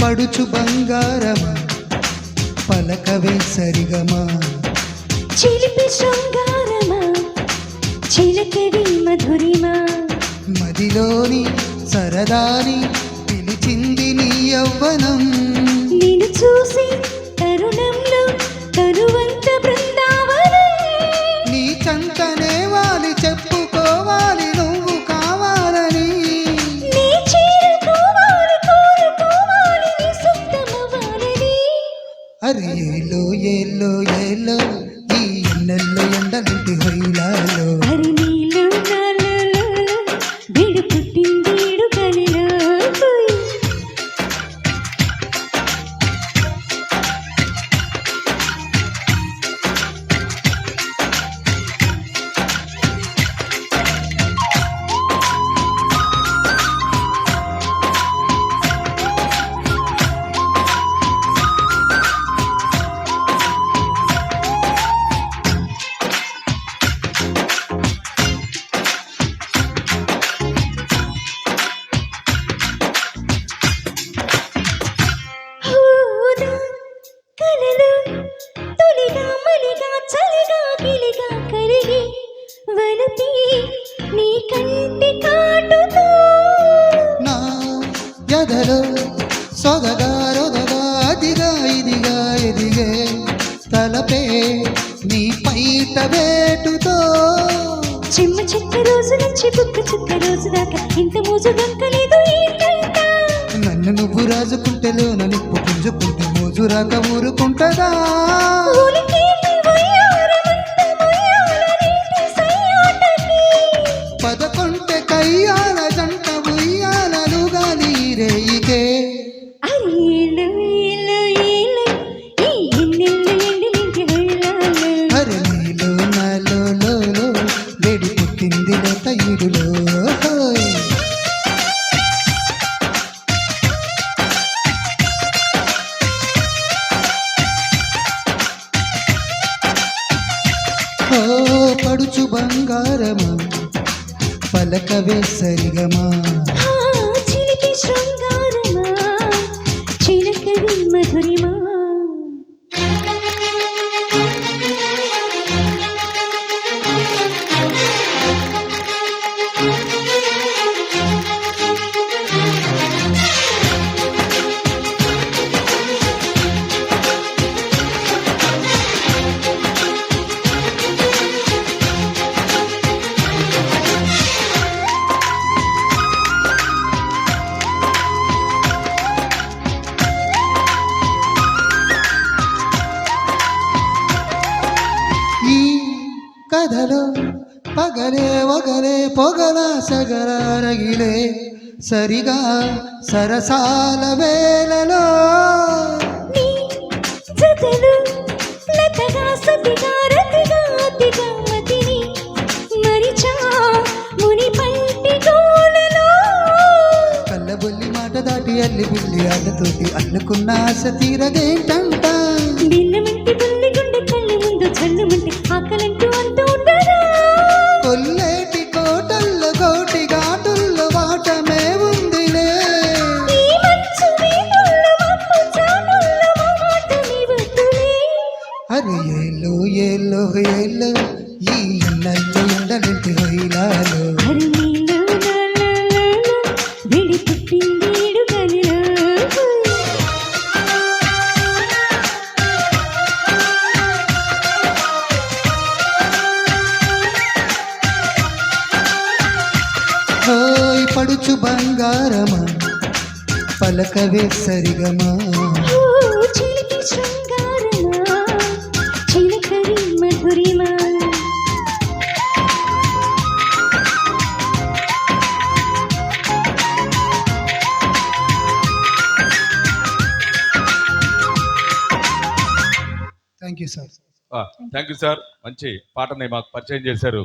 పడుచు బంగారమా పలకవే సరిగమా చిలిపి శృంగారమా చిలకడి మధురిమా మదిలోని సరదాని పిలిచింది నీ యవ్వనం నిన్ను చూసి తరుణంలో తరువంత బృందావనం నీ చంతనే వాలి చెప్పుకోవాలి నువ్వు కావాలని నీ చేరుకోవాలి కోరుకోవాలి నీ సొంతమవ్వాలని అరే ఏలో ఏలో ఏలో ఈ ఎన్నెల్లో ఎండలింటి హొయిలాలో అరి నీలో నాలో విడు పుట్టింది ఇడుకలిలో నా యదలో సొదగా రొదగా అదిగా ఇదిగా ఎదిగే తలపే నీ పైట వేటుతో చిమ్మ చెక్క రోజు నుంచి బుక్క చుక్క రోజు దాకా ఇంత మోజు దొక్కలేదు నన్ను నువ్వు రాజుకుంటేలోన నిప్పు పుంజుకుంటే మోజు రాక ఊరుకుంటదా పదకొంటే కయ్యాల జంట ఉయ్యాలలుగాలి రేయికే అరే నీలో నాలో వేడి పుట్టింది తయుడులో పడుచు బంగారమా పలకవే సరిగమా చిలిపి శృంగారమా చిలకడి మధురిమా కథలో పగలే ఒగలే పొగల సగరగిలే సరిగా సరసాల వేళలో నీ జతలు లతగా సతిగా రతిగా అతిగా మతిని మరిచా ముని పంటి గోలలో కళ్ళబొల్లి మాట దాటి అల్లి బిల్లి ఆటతోటి అల్లుకున్న ఆశ తీరదేంటంట బిల్లమంటి బుల్లి గుండె కళ్ళు ముందు చల్లుమంటే ఆకలంటూ అంటూ ఉండరా కొల్లేటి కోటల్లో కోటి ఘాటుల్లో వాటమే ఉందిలే ఈ మంచు వీధుల్లో మబ్బు చాటుల్లో మాటని వద్దులే అరే ఏలో ఏలో ఏలో ఈ ఎన్నెల్లో ఎండలింటి హొయిలాలో అరి నీలో నాలో విడి పుట్టింది ఇడుకలిలో పడుచు బంగారమా పలకవే సరిగమా చిలిపి శృంగారమా చిలకడి మధురిమా thank you sir thank you sir మంచి పాటని మాకు పరిచయం చేశారు